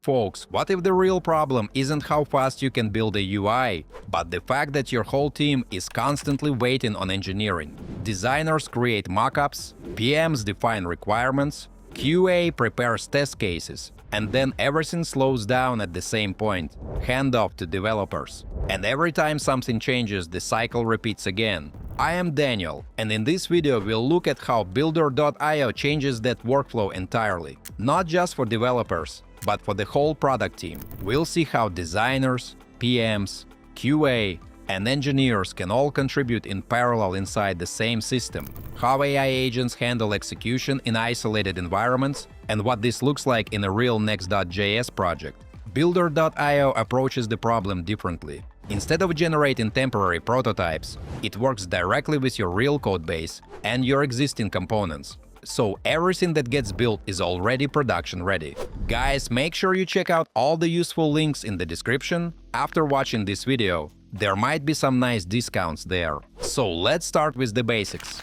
Folks, what if the real problem isn't how fast you can build a UI, but the fact that your whole team is constantly waiting on engineering? Designers create mockups, PMs define requirements, QA prepares test cases, and then everything slows down at the same point, handoff to developers. And every time something changes, the cycle repeats again. I am Daniel, and in this video we'll look at how builder.io changes that workflow entirely. Not just for developers, but for the whole product team. We'll see how designers, PMs, QA, and engineers can all contribute in parallel inside the same system, how AI agents handle execution in isolated environments, and what this looks like in a real Next.js project. Builder.io approaches the problem differently. Instead of generating temporary prototypes, it works directly with your real codebase and your existing components. So everything that gets built is already production ready. Guys, make sure you check out all the useful links in the description. After watching this video, there might be some nice discounts there. So let's start with the basics.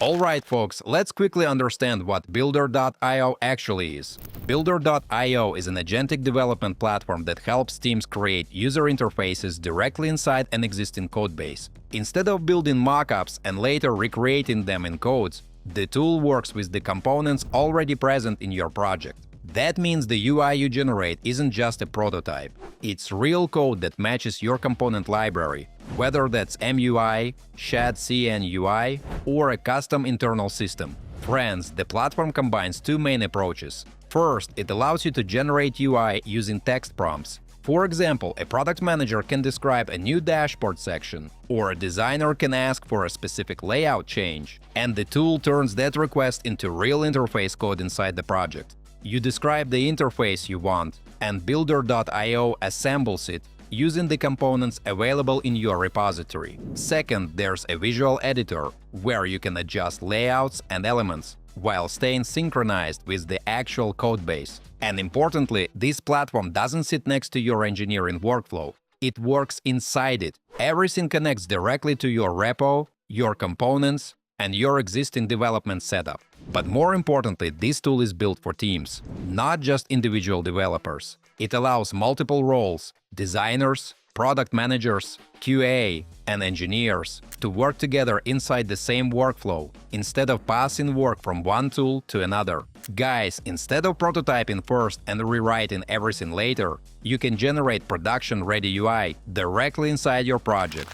Alright folks, let's quickly understand what builder.io actually is. Builder.io is an agentic development platform that helps teams create user interfaces directly inside an existing codebase. Instead of building mockups and later recreating them in codes, the tool works with the components already present in your project. That means the UI you generate isn't just a prototype. It's real code that matches your component library, whether that's MUI, ShadCN UI, or a custom internal system. Friends, the platform combines two main approaches. First, it allows you to generate UI using text prompts. For example, a product manager can describe a new dashboard section, or a designer can ask for a specific layout change, and the tool turns that request into real interface code inside the project. You describe the interface you want, and builder.io assembles it using the components available in your repository. Second, there's a visual editor, where you can adjust layouts and elements while staying synchronized with the actual codebase. And importantly, this platform doesn't sit next to your engineering workflow. It works inside it. Everything connects directly to your repo, your components, and your existing development setup. But more importantly, this tool is built for teams, not just individual developers. It allows multiple roles – designers, product managers, QA, and engineers – to work together inside the same workflow, instead of passing work from one tool to another. Guys, instead of prototyping first and rewriting everything later, you can generate production-ready UI directly inside your project.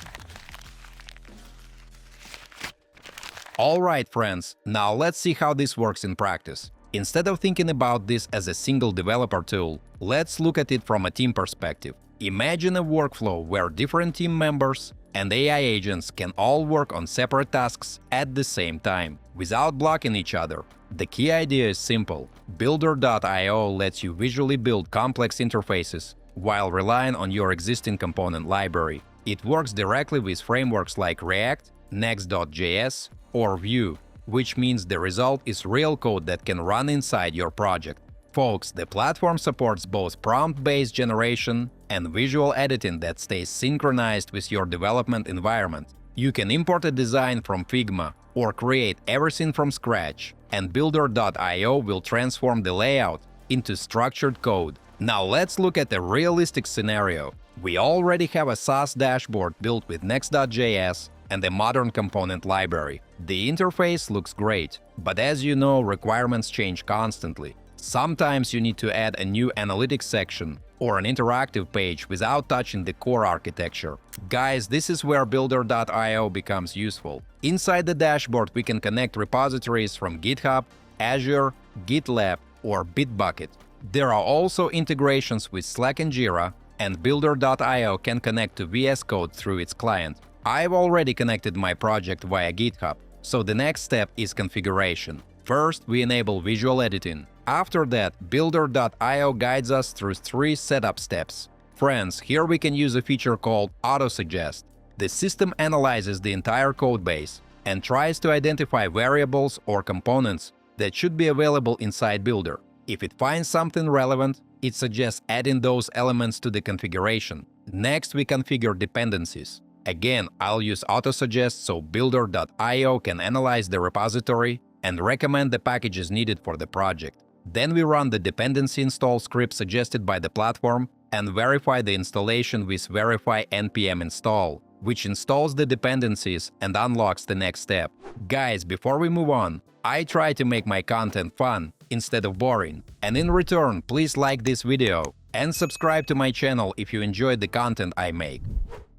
Alright friends, now let's see how this works in practice. Instead of thinking about this as a single developer tool, let's look at it from a team perspective. Imagine a workflow where different team members and AI agents can all work on separate tasks at the same time, without blocking each other. The key idea is simple. Builder.io lets you visually build complex interfaces while relying on your existing component library. It works directly with frameworks like React, Next.js, or Vue, which means the result is real code that can run inside your project. Folks, the platform supports both prompt-based generation and visual editing that stays synchronized with your development environment. You can import a design from Figma or create everything from scratch, and builder.io will transform the layout into structured code. Now let's look at a realistic scenario. We already have a SaaS dashboard built with Next.js and a modern component library. The interface looks great, but as you know, requirements change constantly. Sometimes you need to add a new analytics section or an interactive page without touching the core architecture. Guys, this is where builder.io becomes useful. Inside the dashboard, we can connect repositories from GitHub, Azure, GitLab, or Bitbucket. There are also integrations with Slack and Jira, and builder.io can connect to VS Code through its client. I've already connected my project via GitHub, so the next step is configuration. First, we enable visual editing. After that, builder.io guides us through 3 setup steps. Friends, here we can use a feature called AutoSuggest. The system analyzes the entire codebase and tries to identify variables or components that should be available inside Builder. If it finds something relevant, it suggests adding those elements to the configuration. Next, we configure dependencies. Again, I'll use AutoSuggest so builder.io can analyze the repository and recommend the packages needed for the project. Then we run the dependency install script suggested by the platform and verify the installation with verify npm install, which installs the dependencies and unlocks the next step. Guys, before we move on, I try to make my content fun instead of boring. And in return, please like this video and subscribe to my channel if you enjoyed the content I make.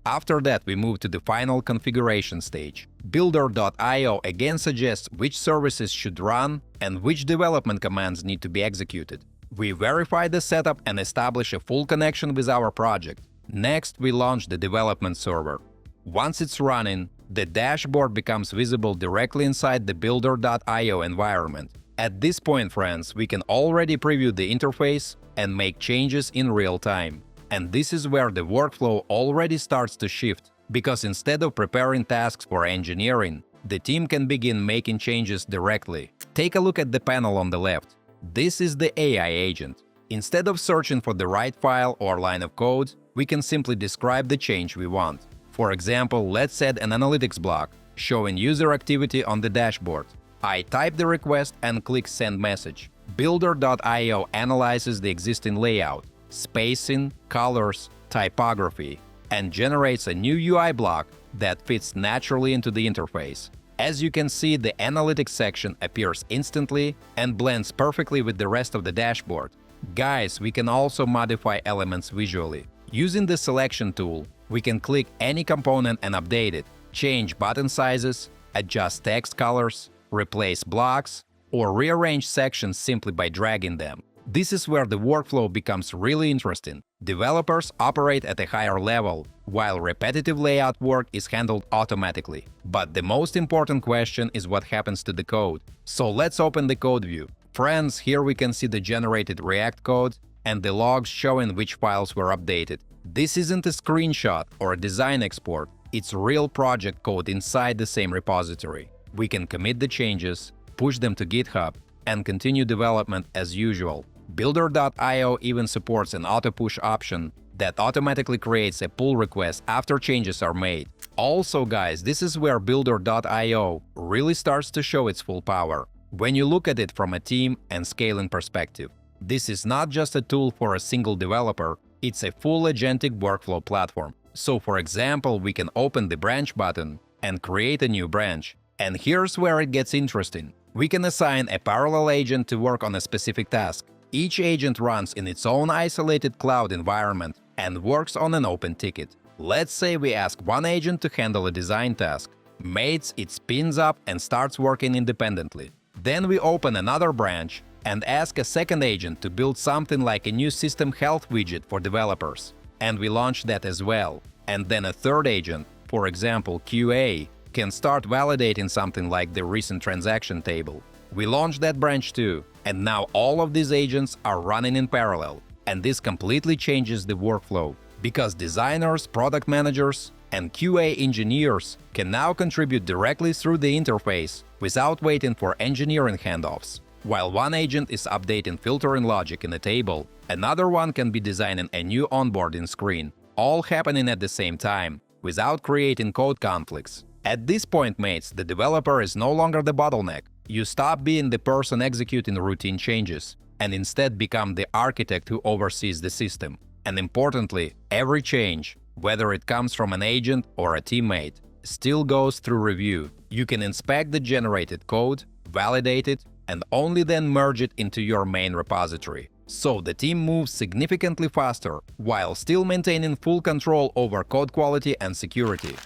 After that, we move to the final configuration stage. Builder.io again suggests which services should run and which development commands need to be executed. We verify the setup and establish a full connection with our project. Next, we launch the development server. Once it's running, the dashboard becomes visible directly inside the builder.io environment. At this point, friends, we can already preview the interface and make changes in real time. And this is where the workflow already starts to shift, because instead of preparing tasks for engineering, the team can begin making changes directly. Take a look at the panel on the left. This is the AI agent. Instead of searching for the right file or line of code, we can simply describe the change we want. For example, let's add an analytics block showing user activity on the dashboard. I type the request and click Send Message. Builder.io analyzes the existing layout, spacing, colors, typography, and generates a new UI block that fits naturally into the interface. As you can see, the analytics section appears instantly and blends perfectly with the rest of the dashboard. Guys, we can also modify elements visually. Using the selection tool, we can click any component and update it, change button sizes, adjust text colors, replace blocks, or rearrange sections simply by dragging them. This is where the workflow becomes really interesting. Developers operate at a higher level, while repetitive layout work is handled automatically. But the most important question is what happens to the code. So let's open the code view. Friends, here we can see the generated React code and the logs showing which files were updated. This isn't a screenshot or a design export, it's real project code inside the same repository. We can commit the changes, push them to GitHub, and continue development as usual. Builder.io even supports an auto-push option that automatically creates a pull request after changes are made. Also, guys, this is where Builder.io really starts to show its full power. When you look at it from a team and scaling perspective, this is not just a tool for a single developer, it's a full agentic workflow platform. So, for example, we can open the branch button and create a new branch. And here's where it gets interesting. We can assign a parallel agent to work on a specific task. Each agent runs in its own isolated cloud environment and works on an open ticket. Let's say we ask one agent to handle a design task. Mates, it spins up and starts working independently. Then we open another branch and ask a second agent to build something like a new system health widget for developers. And we launch that as well. And then a third agent, for example QA, can start validating something like the recent transaction table. We launch that branch too, and now all of these agents are running in parallel. And this completely changes the workflow, because designers, product managers, and QA engineers can now contribute directly through the interface without waiting for engineering handoffs. While one agent is updating filtering logic in a table, another one can be designing a new onboarding screen, all happening at the same time, without creating code conflicts. At this point, mates, the developer is no longer the bottleneck. You stop being the person executing routine changes and instead become the architect who oversees the system. And importantly, every change, whether it comes from an agent or a teammate, still goes through review. You can inspect the generated code, validate it, and only then merge it into your main repository. So the team moves significantly faster while still maintaining full control over code quality and security.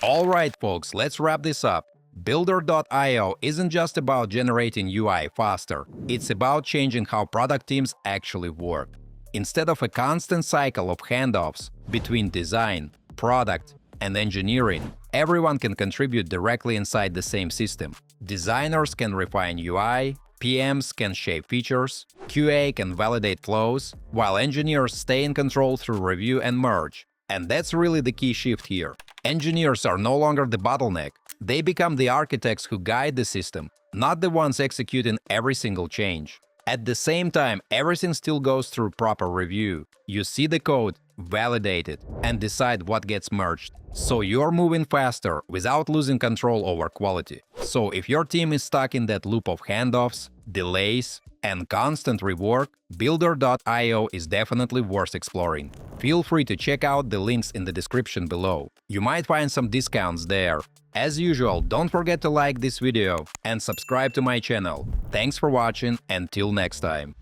Alright folks, let's wrap this up. Builder.io isn't just about generating UI faster, it's about changing how product teams actually work. Instead of a constant cycle of handoffs between design, product, and engineering, everyone can contribute directly inside the same system. Designers can refine UI, PMs can shape features, QA can validate flows, while engineers stay in control through review and merge. And that's really the key shift here. Engineers are no longer the bottleneck. They become the architects who guide the system, not the ones executing every single change. At the same time, everything still goes through proper review. You see the code, validate it, and decide what gets merged. So you're moving faster without losing control over quality. So if your team is stuck in that loop of handoffs, delays, and constant rework, builder.io is definitely worth exploring. Feel free to check out the links in the description below. You might find some discounts there. As usual, don't forget to like this video and subscribe to my channel. Thanks for watching, and till next time.